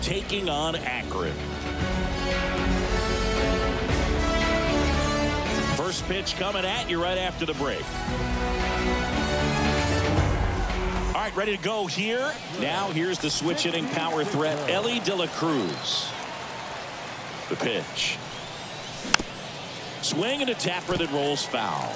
taking on Akron. First pitch coming at you right after the break. All right, ready to go here. Now here's the switch hitting power threat, Elly De La Cruz. The pitch. Swing and a tapper that rolls foul.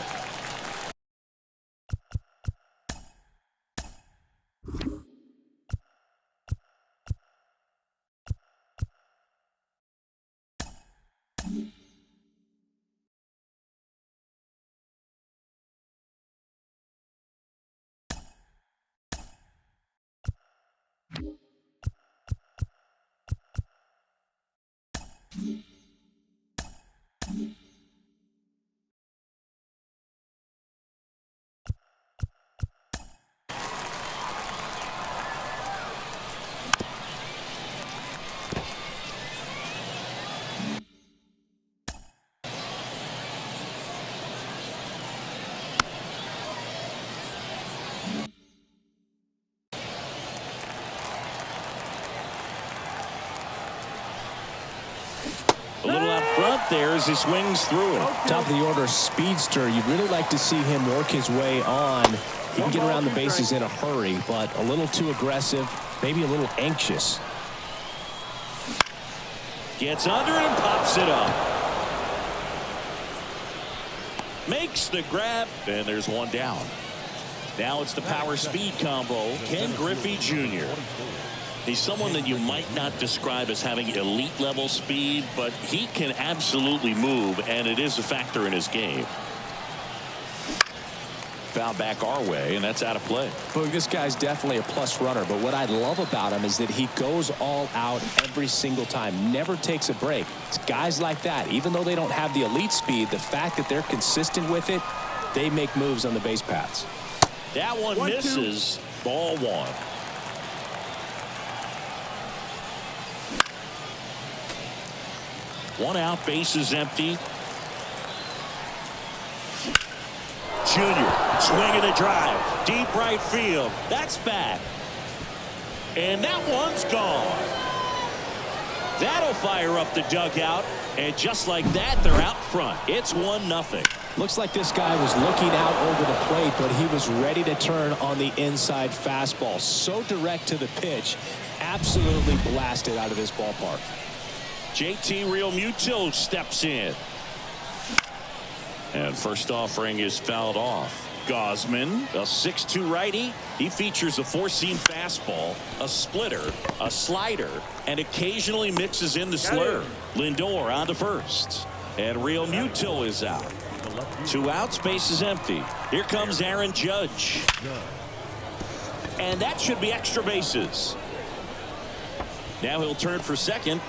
A little out front there as he swings through it. Top of the order speedster. You'd really like to see him work his way on. He can get around the bases in a hurry, but a little too aggressive, maybe a little anxious. Gets under it and pops it up. Makes the grab, and there's one down. Now it's the power speed combo. Ken Griffey Jr. He's someone that you might not describe as having elite level speed, but he can absolutely move, and it is a factor in his game. Foul back our way, and that's out of play. Look, this guy's definitely a plus runner, but what I love about him is that he goes all out every single time, never takes a break. It's guys like that, even though they don't have the elite speed, the fact that they're consistent with it, they make moves on the base paths. That one misses. Ball one. One out, base is empty. Junior swinging a drive. Deep right field. That's back. And that one's gone. That'll fire up the dugout. And just like that, they're out front. It's 1-0. Looks like this guy was looking out over the plate, but he was ready to turn on the inside fastball. So direct to the pitch. Absolutely blasted out of this ballpark. JT Realmuto steps in. And first offering is fouled off. Gosman, a 6'2 righty. He features a four-seam fastball, a splitter, a slider, and occasionally mixes in the slurve. Lindor on to first. And Realmuto is out. 2 outs, base is empty. Here comes Aaron Judge. And that should be extra bases. Now he'll turn for second.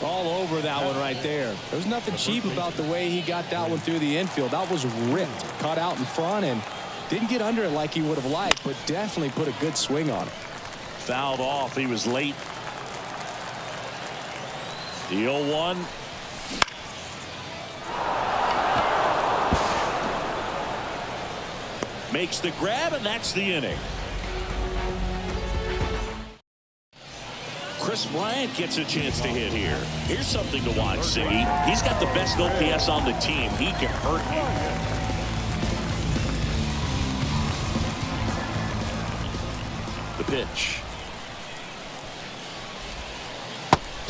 All over that one right there. There's nothing cheap about the way he got that one through the infield. That was ripped, caught out in front, and didn't get under it like he would have liked, but definitely put a good swing on it. Fouled off. He was late. The 0-1. Makes the grab, and that's the inning. Chris Bryant gets a chance to hit here. Here's something to watch, Siggy. He's got the best OPS on the team. He can hurt you. The pitch.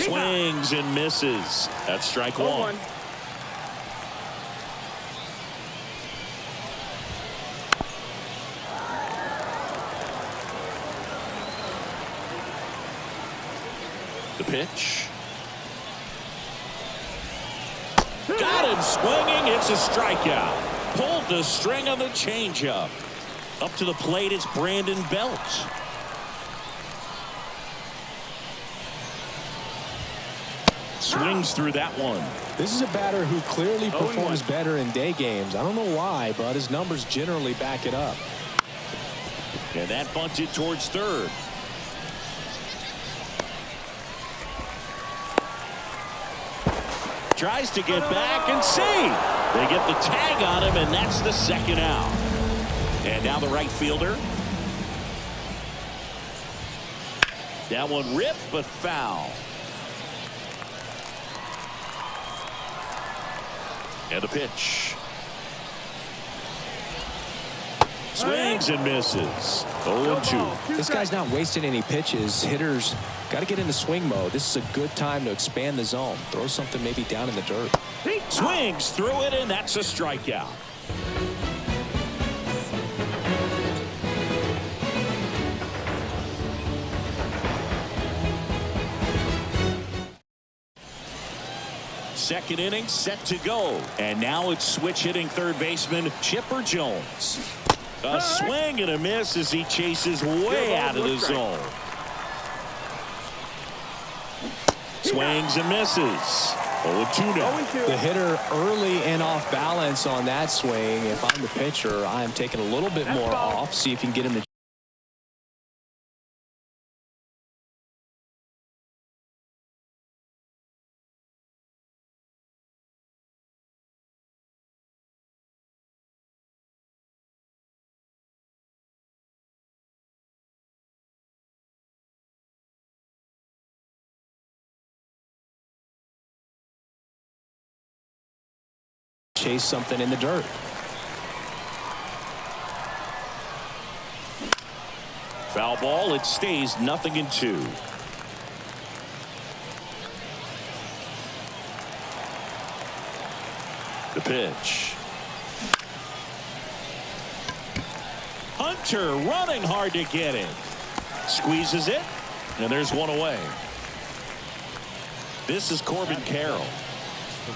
Swings and misses. That's strike one. The pitch. Got him swinging. It's a strikeout. Pulled the string on the changeup. Up to the plate, it's Brandon Belt. Swings through that one. This is a batter who clearly performs better in day games. I don't know why, but his numbers generally back it up. And that bunted towards third. Tries to get back and see. They get the tag on him, and that's the second out. And And now the right fielder. That one ripped, but foul. And the pitch. Swings and misses. 0-2. This guy's not wasting any pitches. Hitters got to get into swing mode. This is a good time to expand the zone. Throw something maybe down in the dirt. Swings through it, and that's a strikeout. Second inning set to go. And now it's switch hitting third baseman Chipper Jones. A swing and a miss as he chases way out of the zone. Swings and misses. 0-2 now. The hitter early and off balance on that swing. If I'm the pitcher, I'm taking a little bit more off. See if you can get him to chase something in the dirt. Foul ball. It stays 0-2. The pitch. Hunter running hard to get it. Squeezes it. And there's one away. This is Corbin Carroll.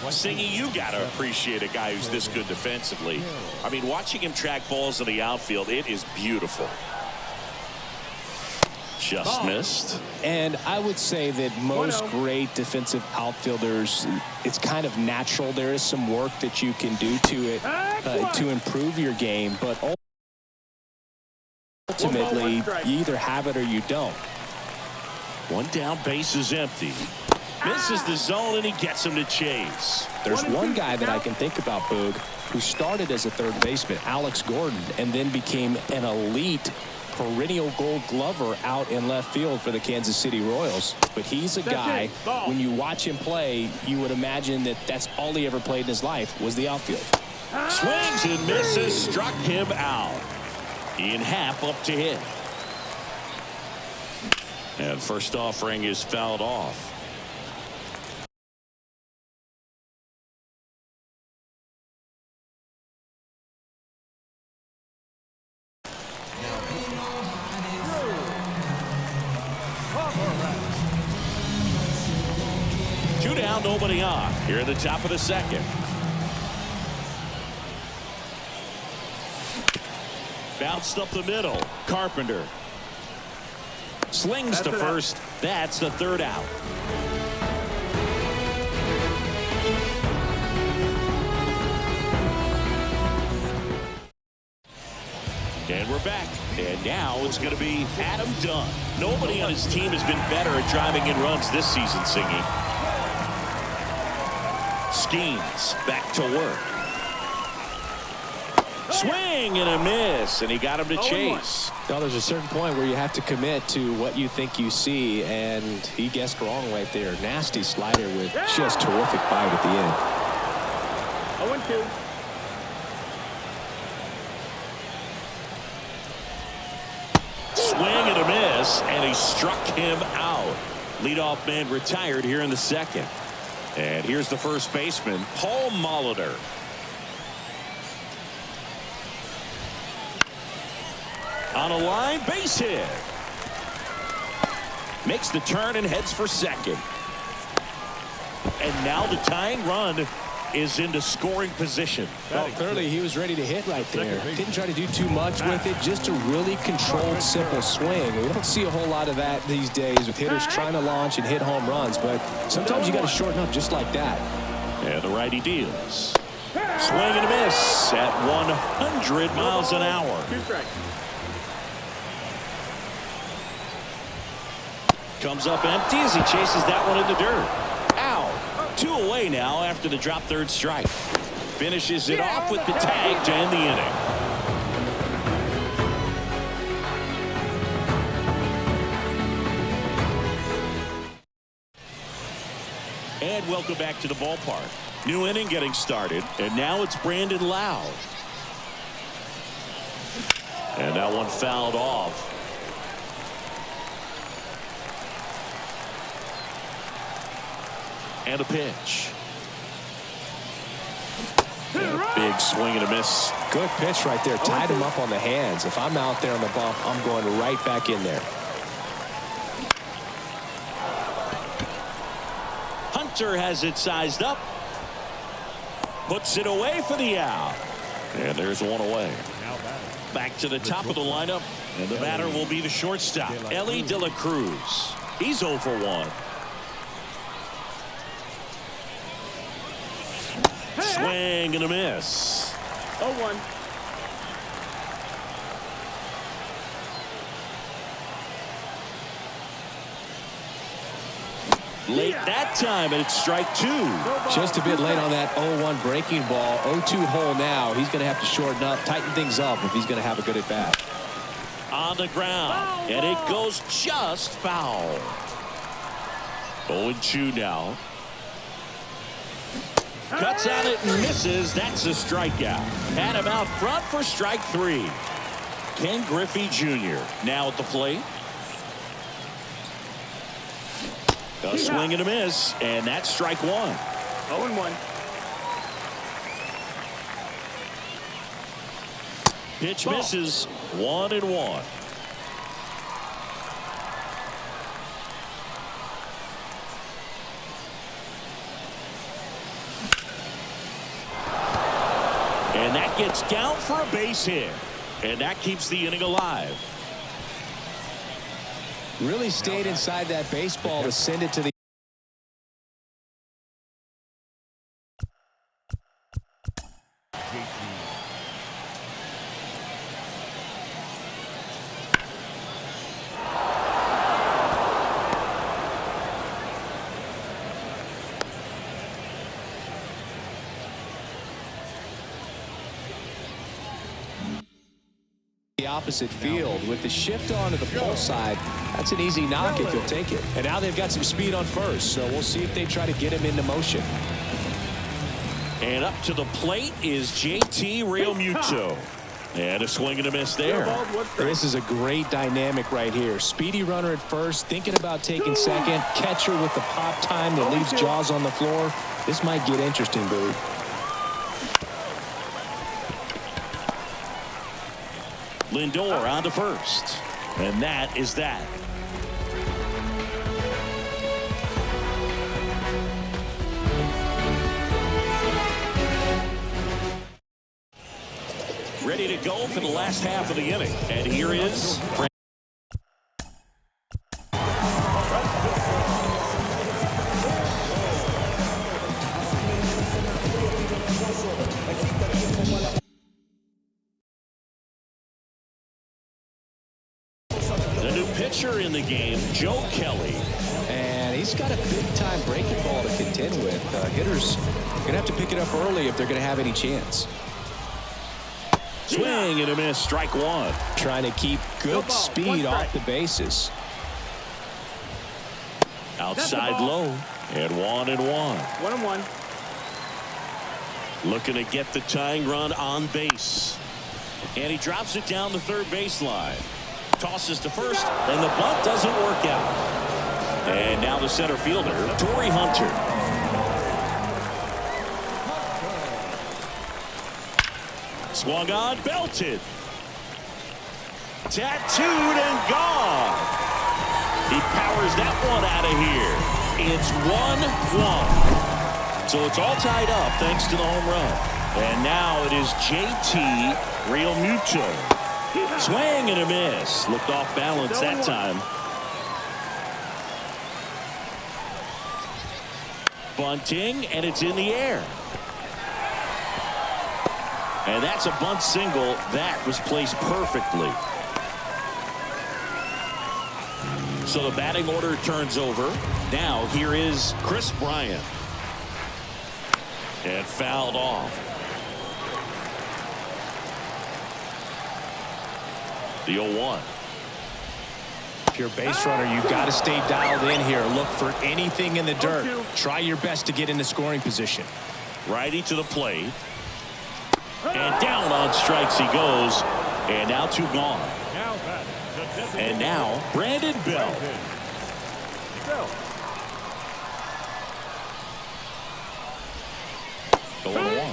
Singy, you got to appreciate a guy who's this good defensively. I mean, watching him track balls in the outfield, it is beautiful. Just missed. And I would say that most great defensive outfielders, it's kind of natural. There is some work that you can do to it to improve your game, but ultimately you either have it or you don't. One down, base is empty. Misses the zone, and he gets him to chase. There's one guy that I can think about, Boog, who started as a third baseman, Alex Gordon, and then became an elite perennial Gold Glover out in left field for the Kansas City Royals. But he's a guy, when you watch him play, you would imagine that that's all he ever played in his life was the outfield. Swings and misses, struck him out. Ian Happ up to hit. And first offering is fouled off. Two down, nobody on. Here at the top of the second. Bounced up the middle. Carpenter slings to first. That's the third out. And we're back. And now it's going to be Adam Dunn. Nobody on his team has been better at driving in runs this season, Singy. Schemes back to work. Swing and a miss, and he got him to chase. Now, there's a certain point where you have to commit to what you think you see, and he guessed wrong right there. Nasty slider with just terrific bite at the end. 0-2. Swing and a miss, and he struck him out. Leadoff man retired here in the second. And here's the first baseman, Paul Molitor. On a line, base hit. Makes the turn and heads for second. And now the tying run is into scoring position. Well, clearly he was ready to hit right there. Didn't try to do too much with it, just a really controlled, simple swing. We don't see a whole lot of that these days with hitters trying to launch and hit home runs, but sometimes you got to shorten up just like that. And the righty deals. Swing and a miss at 100 miles an hour. 2 strikes. Comes up empty as he chases that one in the dirt. Out. 2 away now after the drop third strike. Finishes it off with the tag to end the inning. And welcome back to the ballpark. New inning getting started, and now it's Brandon Lowe. And that one fouled off. And a pitch. And a big swing and a miss. Good pitch right there. Tied him up on the hands. If I'm out there on the bump, I'm going right back in there. Hunter has it sized up. Puts it away for the out. And there's one away. Back to the top of the lineup. And the batter will be the shortstop, Ellie De La Cruz. He's 0 for 1. Swing and a miss. 0-1. Late that time, and it's strike 2. Just a bit late on that 0-1 breaking ball. 0-2 hole now. He's going to have to shorten up, tighten things up if he's going to have a good at bat. On the ground, and it goes just foul. 0-2 now. Cuts on it and misses. That's a strikeout. Had him out front for strike 3. Ken Griffey Jr. now at the plate. A swing and a miss, and that's strike 1. 0-1. Pitch misses. 1-1. And that gets down for a base hit. And that keeps the inning alive. Really stayed inside that baseball to send it to the opposite field. With the shift onto the pull side, that's an easy knock if he'll take it. And now they've got some speed on first, so we'll see if they try to get him into motion. And up to the plate is JT Realmuto. And a swing and a miss there. This is a great dynamic right here. Speedy runner at first, thinking about taking second. Catcher with the pop time that leaves Jaws on the floor. This might get interesting, Billy. Lindor on to first. And that is that. Ready to go for the last half of the inning. And here is the new pitcher in the game, Joe Kelly. And he's got a big-time breaking ball to contend with. Hitters going to have to pick it up early if they're going to have any chance. Swing and a miss, strike 1. Trying to keep good speed off the bases. Outside low, and 1-1. 1-1. Looking to get the tying run on base. And he drops it down the third baseline. Tosses to first, and the bunt doesn't work out. And now the center fielder, Torrey Hunter. Swung on, belted. Tattooed and gone. He powers that one out of here. It's 1-1. So it's all tied up thanks to the home run. And now it is JT Realmuto. Swing and a miss. Looked off balance that time. Bunting, and it's in the air. And that's a bunt single. That was placed perfectly. So the batting order turns over. Now here is Chris Bryant. And fouled off. The 0-1. If you're a base runner, you've got to stay dialed in here. Look for anything in the dirt. Try your best to get into scoring position. Righty to the plate. And down on strikes he goes. And now 2 gone. And now Brandon Bell. 0-1.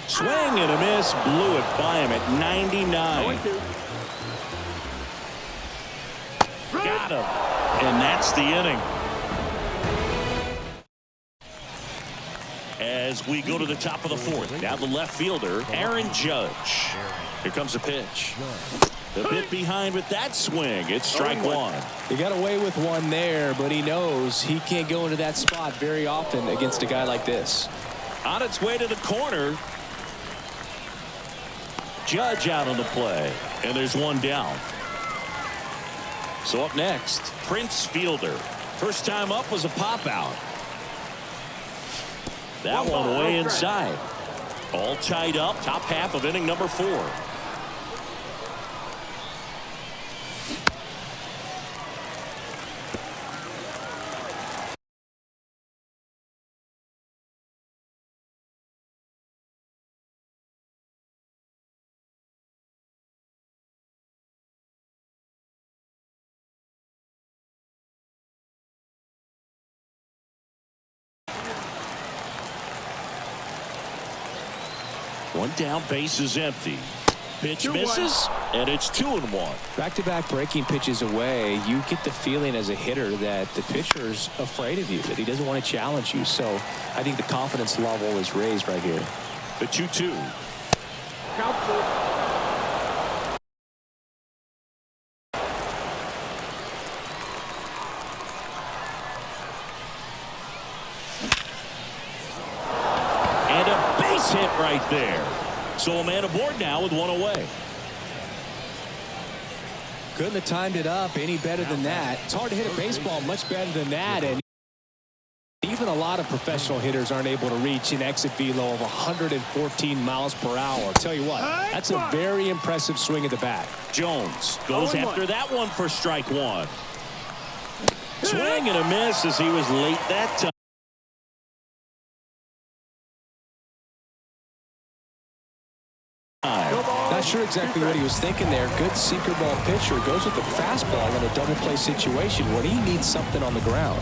Swing and a miss. Blew it by him at 99. Got him. And that's the inning. As we go to the top of the 4th. Now the left fielder, Aaron Judge. Here comes the pitch. A bit behind with that swing. It's strike 1. He got away with one there, but he knows he can't go into that spot very often against a guy like this. On its way to the corner. Judge out on the play. And there's 1 down. So up next, Prince Fielder. First time up was a pop out. That one way inside. All tied up. Top half of inning number 4. One down, base is empty. Pitch misses, and it's 2-1. Back-to-back breaking pitches away, you get the feeling as a hitter that the pitcher's afraid of you, that he doesn't want to challenge you. So I think the confidence level is raised right here. The 2-2. And a base hit right there. So a man aboard now with 1 away. Couldn't have timed it up any better than that. It's hard to hit a baseball much better than that. And even a lot of professional hitters aren't able to reach an exit velo of 114 miles per hour. Tell you what, that's a very impressive swing of the bat. Jones goes after that one for strike 1. Swing and a miss as he was late that time. Not sure exactly what he was thinking there. Good sinker ball pitcher goes with the fastball in a double play situation when he needs something on the ground.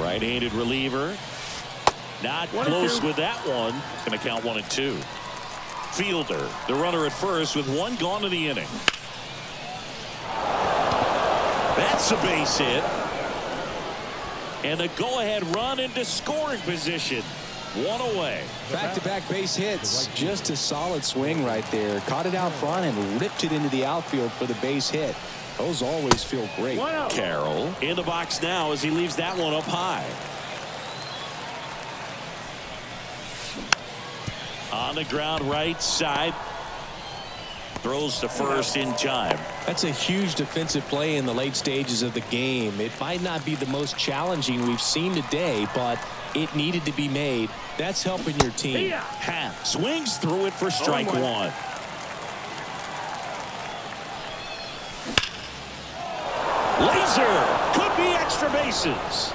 Right-handed reliever. Not close with that one. Going to count 1 and 2. Fielder, the runner at first with 1 gone in the inning. That's a base hit. And the go-ahead run into scoring position. 1 away. Back-to-back base hits. Just a solid swing right there. Caught it out front and ripped it into the outfield for the base hit. Those always feel great. Carroll in the box now as he leaves that one up high. On the ground right side. Throws to first in time. That's a huge defensive play in the late stages of the game. It might not be the most challenging we've seen today, but it needed to be made. That's helping your team. Half swings through it for strike 1. Laser could be extra bases.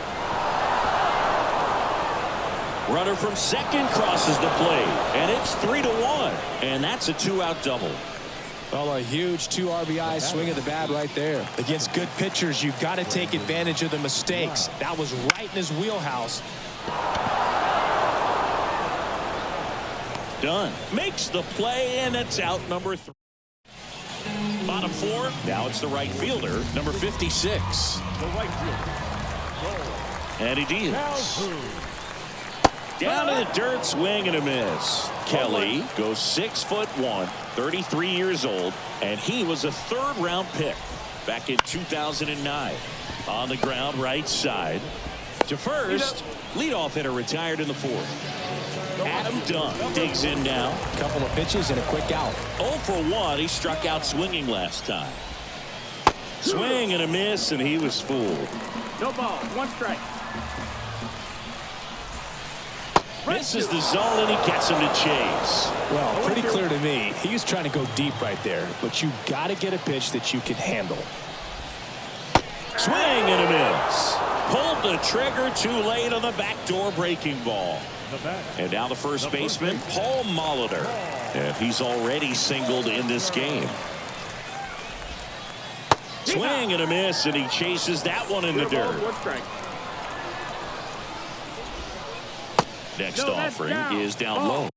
Runner from second crosses the plate, and it's 3-1, and that's a 2-out double. Well, a huge 2 RBI swing of the bat right there. Against good pitchers, you've got to take advantage of the mistakes. That was right in his wheelhouse. Dunn makes the play, and it's out number 3. Bottom 4. Now it's the right fielder, number 56. The right fielder. And he deals. Down in the dirt, swing and a miss. Kelly goes 6'1", 33 years old, and he was a 3rd-round pick back in 2009. On the ground, right side. To first, leadoff hitter retired in the 4th. Adam Dunn digs in now. Couple of pitches and a quick out. 0 for 1. He struck out swinging last time. Swing and a miss, and he was fooled. No ball. One strike. Misses the zone, and he gets him to chase. Well, pretty clear to me. He was trying to go deep right there, but you got to get a pitch that you can handle. Swing and a miss. Pulled the trigger too late on the backdoor breaking ball. And now the first baseman, Paul Molitor. And he's already singled in this game. Swing and a miss, and he chases that one in the dirt. One strike. Next offering is down low.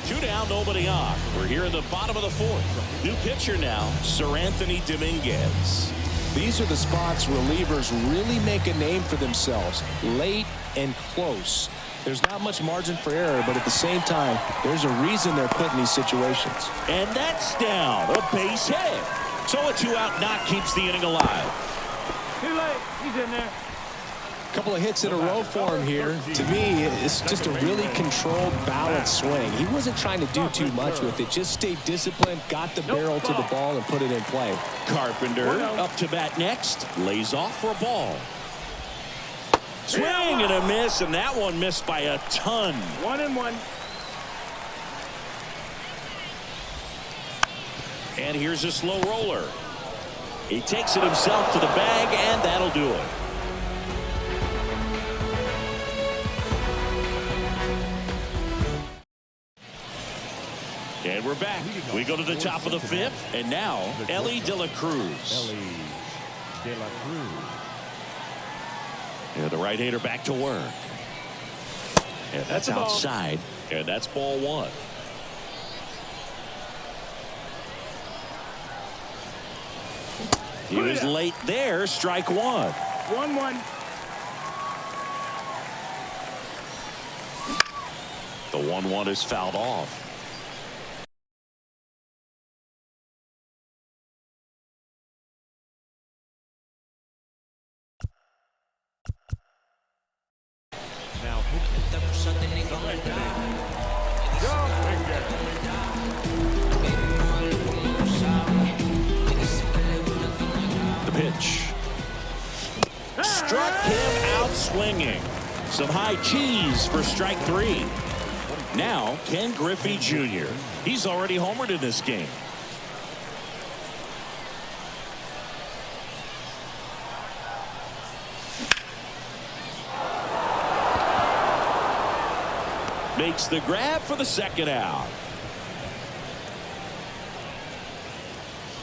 Two down, nobody on. We're here in the bottom of the fourth. New pitcher now, Sir Anthony Dominguez. These are the spots relievers really make a name for themselves. Late and close. There's not much margin for error, but at the same time, there's a reason they're put in these situations. And that's down. A base hit. So a 2-out knock keeps the inning alive. Too late. He's in there. Couple of hits in a row for him here. To me, it's just a really controlled, balanced swing. He wasn't trying to do too much with it. Just stayed disciplined, got the barrel to the ball, and put it in play. Carpenter up to bat next. Lays off for a ball. Swing and a miss, and that one missed by a ton. 1-1. And here's a slow roller. He takes it himself to the bag, and that'll do it. And we're back. We go to the top of the fifth, and now Ellie De La Cruz. And the right-hander back to work. And that's outside, and that's ball one. He was late there, strike one. 1-1. The 1-1 is fouled off. The pitch. Struck him out swinging. Some high cheese for strike three. Now Ken Griffey Jr. He's already homered in this game. Makes the grab for the second out.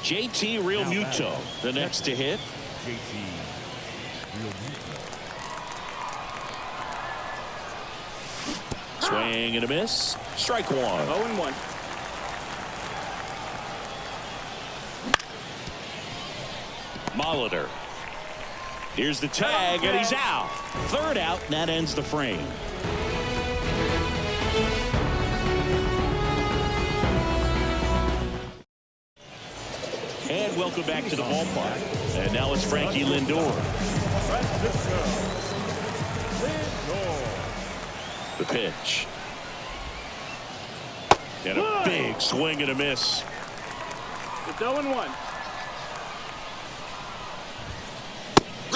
JT Realmuto, the next to hit. Swing and a miss. Strike one. 0-1. Molitor. Here's the tag, and he's out. Third out, and that ends the frame. And welcome back to the ballpark. And now it's Frankie Lindor. The pitch. And a big swing and a miss. It's 0-1.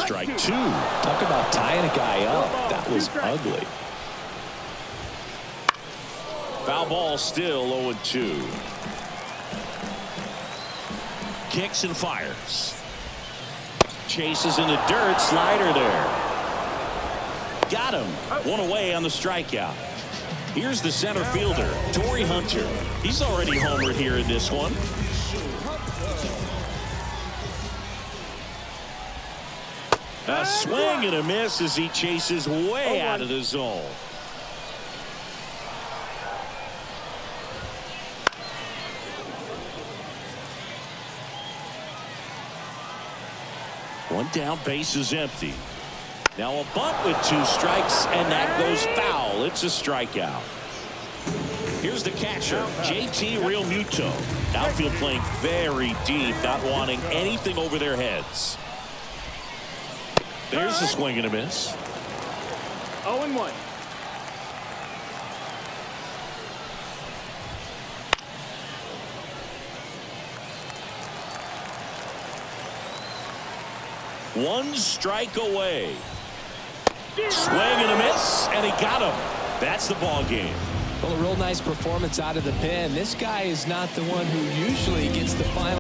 Strike two. Talk about tying a guy up. That was ugly. Foul ball still 0-2. Kicks and fires. Chases in the dirt. Slider there. Got him. One away on the strikeout. Here's the center fielder, Torrey Hunter. He's already homered here in this one. A swing and a miss as he chases way out of the zone. One down, base is empty. Now a bunt with two strikes, and that goes foul. It's a strikeout. Here's the catcher, JT Realmuto. Outfield playing very deep, not wanting anything over their heads. There's a swing and a miss. 0-1. One strike away. Swing and a miss, and he got him. That's the ball game. Well, a real nice performance out of the pen. This guy is not the one who usually gets the final.